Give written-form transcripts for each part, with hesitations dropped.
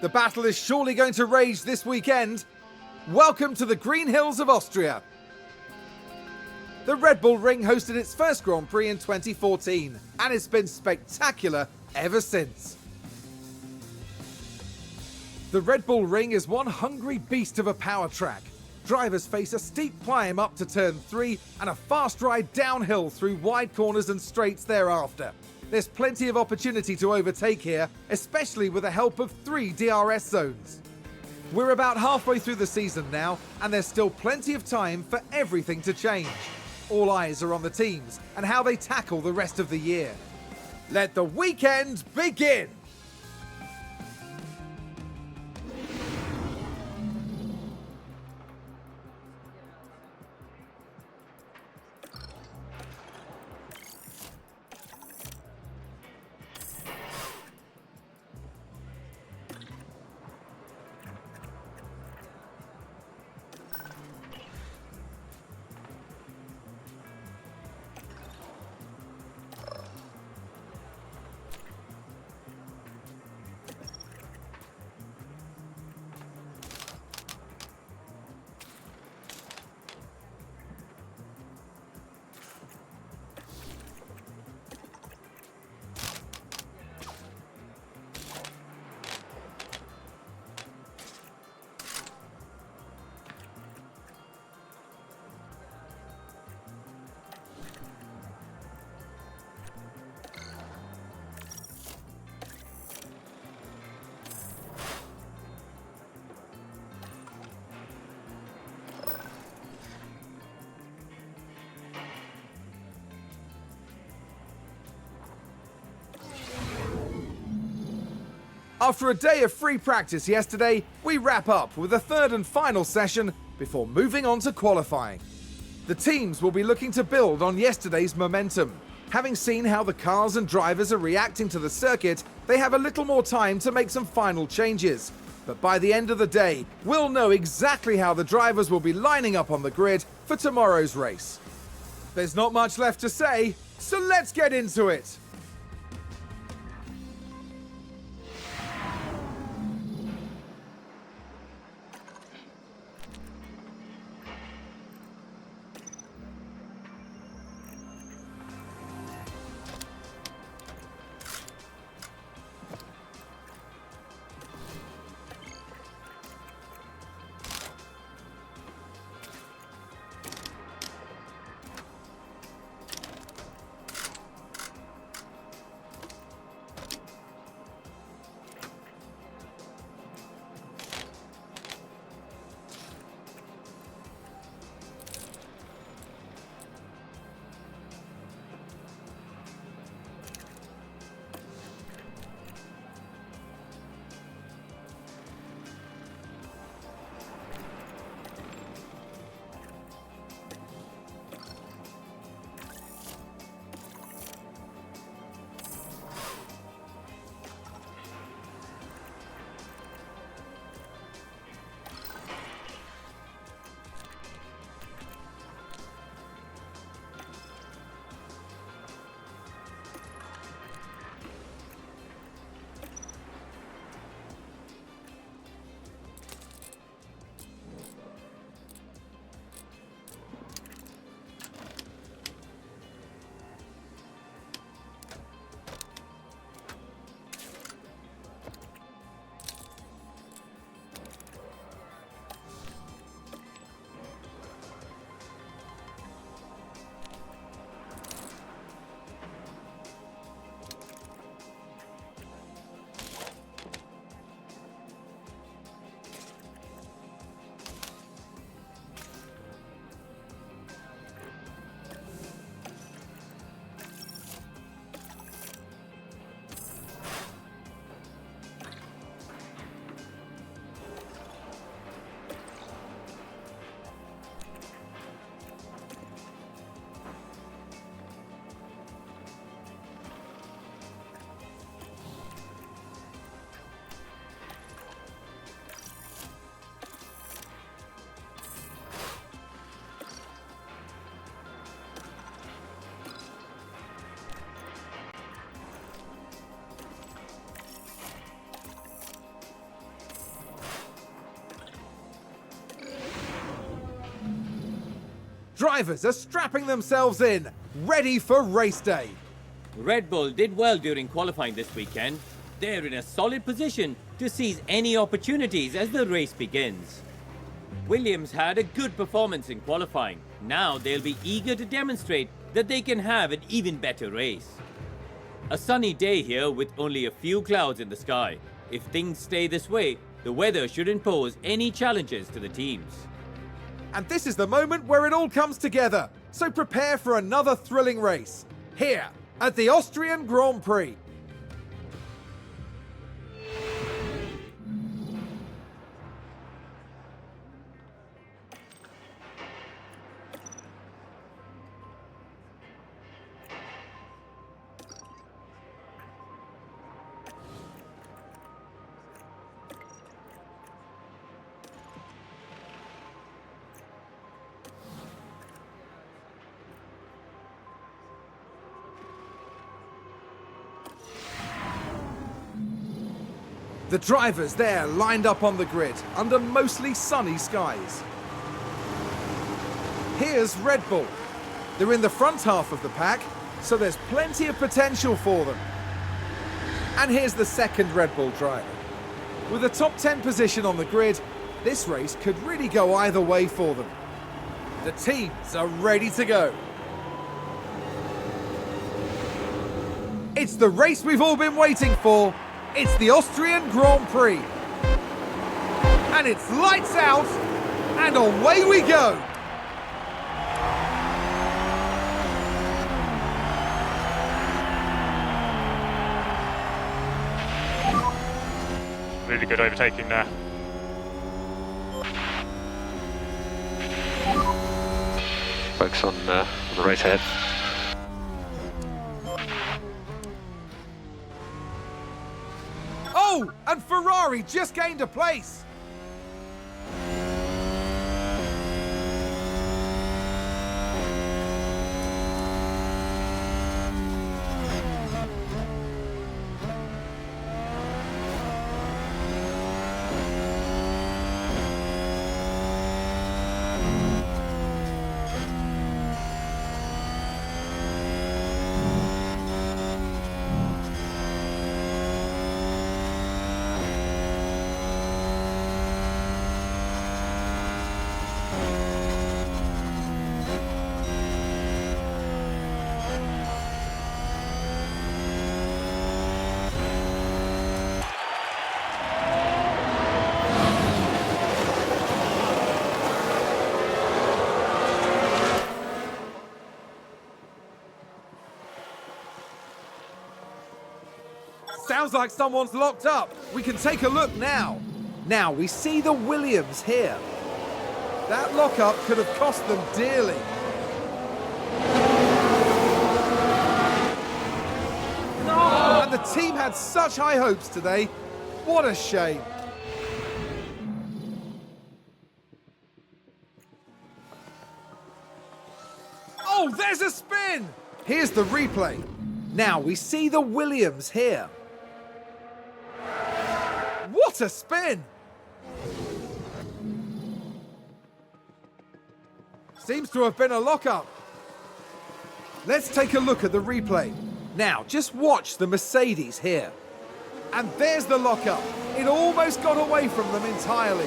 The battle is surely going to rage this weekend. Welcome to the Green Hills of Austria. The Red Bull Ring hosted its first Grand Prix in 2014, and it's been spectacular ever since. The Red Bull Ring is one hungry beast of a power track. Drivers face a steep climb up to turn 3 and a fast ride downhill through wide corners and straights thereafter. There's plenty of opportunity to overtake here, especially with the help of 3 DRS zones. We're about halfway through the season now, and there's still plenty of time for everything to change. All eyes are on the teams and how they tackle the rest of the year. Let the weekend begin! After a day of free practice yesterday, we wrap up with the third and final session before moving on to qualifying. The teams will be looking to build on yesterday's momentum. Having seen how the cars and drivers are reacting to the circuit, they have a little more time to make some final changes. But by the end of the day, we'll know exactly how the drivers will be lining up on the grid for tomorrow's race. There's not much left to say, so let's get into it! Drivers are strapping themselves in, ready for race day. Red Bull did well during qualifying this weekend. They're in a solid position to seize any opportunities as the race begins. Williams had a good performance in qualifying. Now they'll be eager to demonstrate that they can have an even better race. A sunny day here with only a few clouds in the sky. If things stay this way, the weather shouldn't pose any challenges to the teams. And this is the moment where it all comes together. So prepare for another thrilling race here at the Austrian Grand Prix. The drivers there lined up on the grid under mostly sunny skies. Here's Red Bull. They're in the front half of the pack, so there's plenty of potential for them. And here's the second Red Bull driver. With a top 10 position on the grid, this race could really go either way for them. The teams are ready to go. It's the race we've all been waiting for. It's the Austrian Grand Prix. And it's lights out, and away we go. Really good overtaking there. Focus on the race ahead. Oh, and Ferrari just gained a place. Sounds like someone's locked up. We can take a look now. Now we see the Williams here. That lockup could have cost them dearly. No! And the team had such high hopes today. What a shame. Oh, there's a spin! Here's the replay. Now we see the Williams here. What a spin! Seems to have been a lockup. Let's take a look at the replay. Now, just watch the Mercedes here. And there's the lockup. It almost got away from them entirely.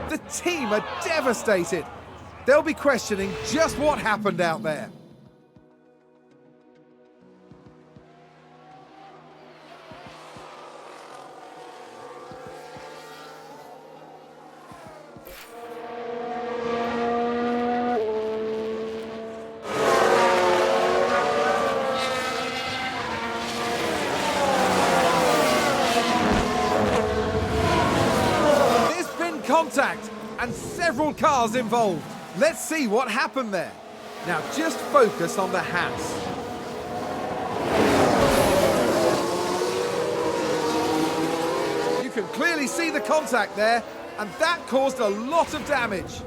The team are devastated. They'll be questioning just what happened out there. Contact and several cars involved. Let's see what happened there. Now just focus on the Haas. You can clearly see the contact there, and that caused a lot of damage.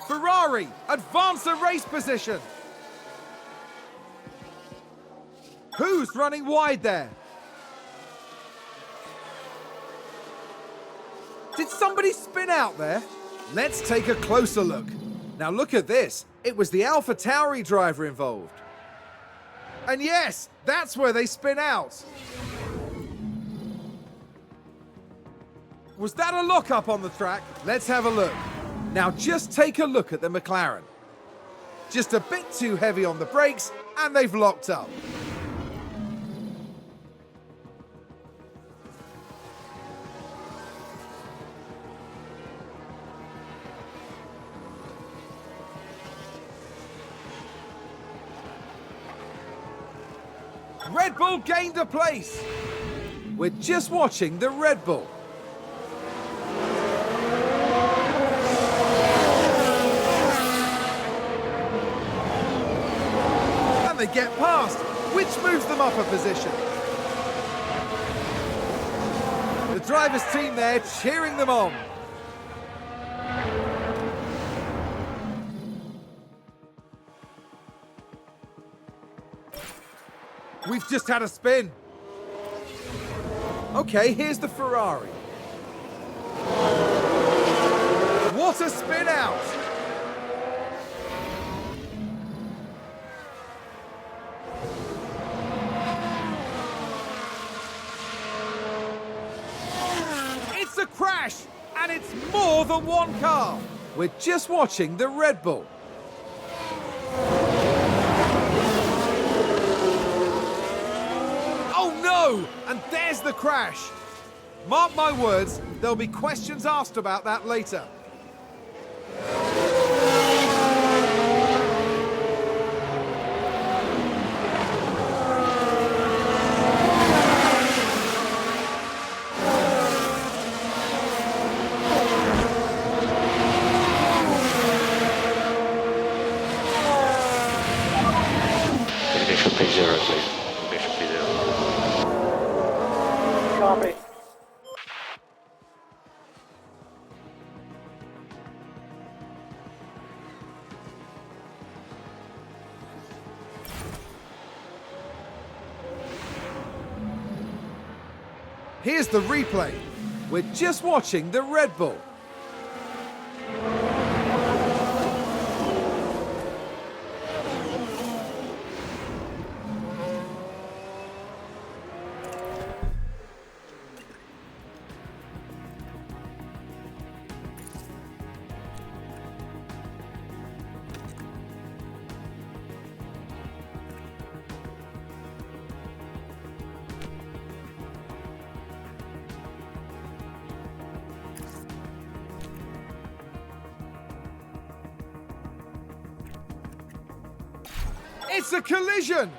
Ferrari advance the race position. Who's running wide there? Did somebody spin out there? Let's take a closer look. Now look at this. It was the AlphaTauri driver involved. And yes, that's where they spin out. Was that a lock-up on the track? Let's have a look. Now just take a look at the McLaren. Just a bit too heavy on the brakes, and they've locked up. Red Bull gained a place. We're just watching the Red Bull. And they get past, which moves them up a position. The driver's team there cheering them on. We've just had a spin. Okay, here's the Ferrari. What a spin out! It's a crash, and it's more than one car. We're just watching the Red Bull. And there's the crash. Mark my words, there'll be questions asked about that later. Initial P0, please. Initial P0. Copy. Here's the replay. We're just watching the Red Bull. It's a collision!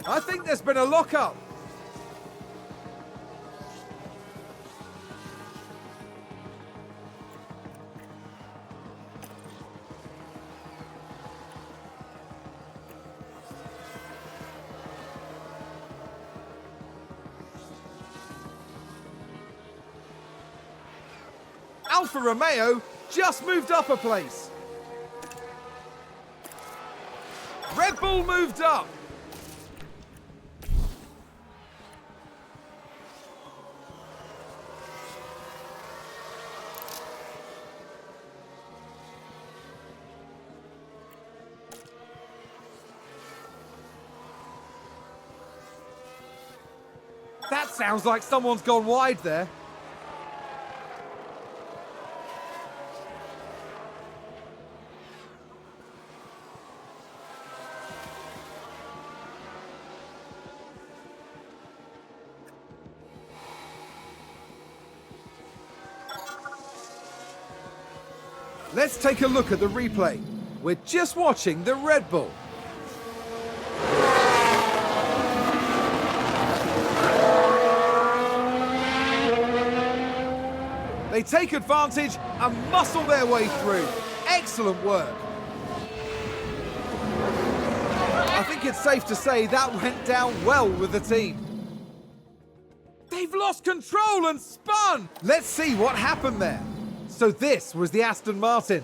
I think there's been a lock-up. Alfa Romeo just moved up a place. Red Bull moved up. That sounds like someone's gone wide there. Let's take a look at the replay. We're just watching the Red Bull. They take advantage and muscle their way through. Excellent work. I think it's safe to say that went down well with the team. They've lost control and spun. Let's see what happened there. So this was the Aston Martin.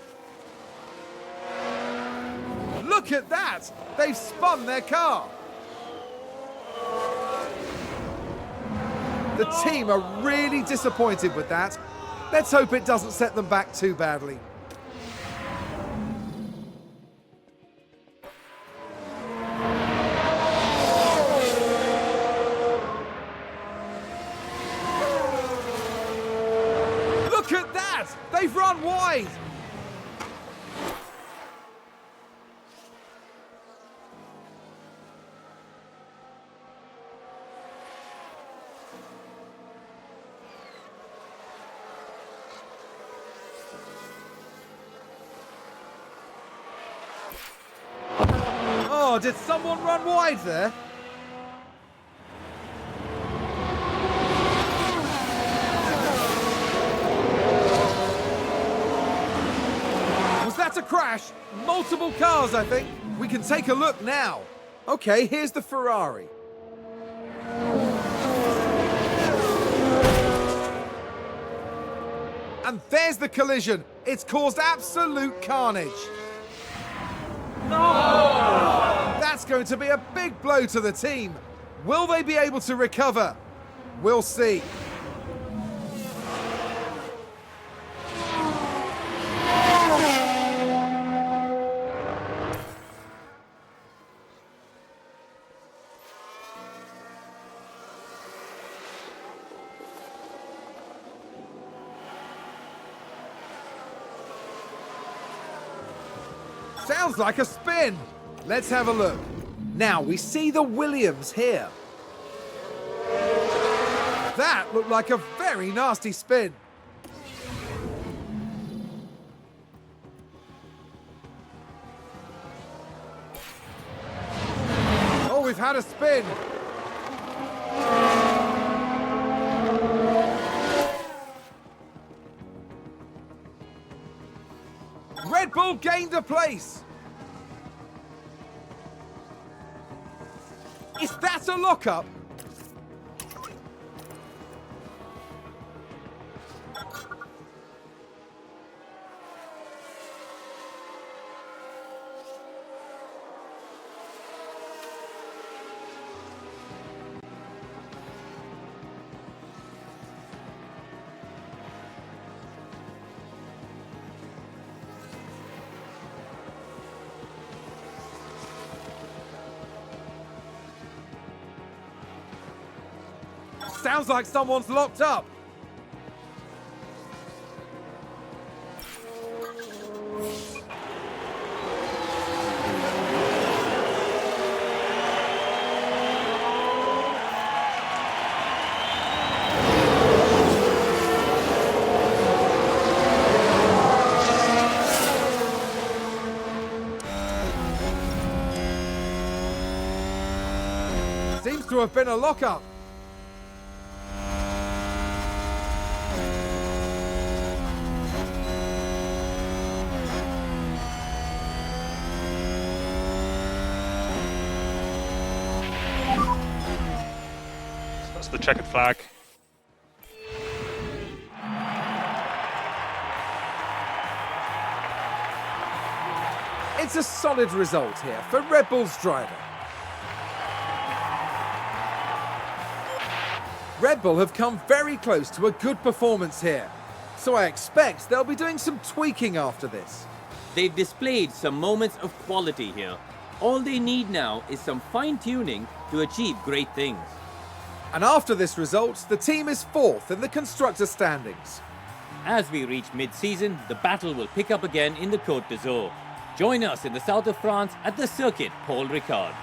Look at that! They've spun their car. The team are really disappointed with that. Let's hope it doesn't set them back too badly. Look at that! They've run wide! Oh, did someone run wide there? Was that a crash? Multiple cars, I think. We can take a look now. Okay, here's the Ferrari. And there's the collision. It's caused absolute carnage. No! That's going to be a big blow to the team. Will they be able to recover? We'll see. Sounds like a spin. Let's have a look. Now we see the Williams here. That looked like a very nasty spin. Oh, we've had a spin. Red Bull gained a place. Is that a lockup? Sounds like someone's locked up. Seems to have been a lockup. That's the checkered flag. It's a solid result here for Red Bull's driver. Red Bull have come very close to a good performance here, so I expect they'll be doing some tweaking after this. They've displayed some moments of quality here. All they need now is some fine-tuning to achieve great things. And after this result, the team is 4th in the constructor standings. As we reach mid-season, the battle will pick up again in the Côte d'Azur. Join us in the south of France at the circuit Paul Ricard.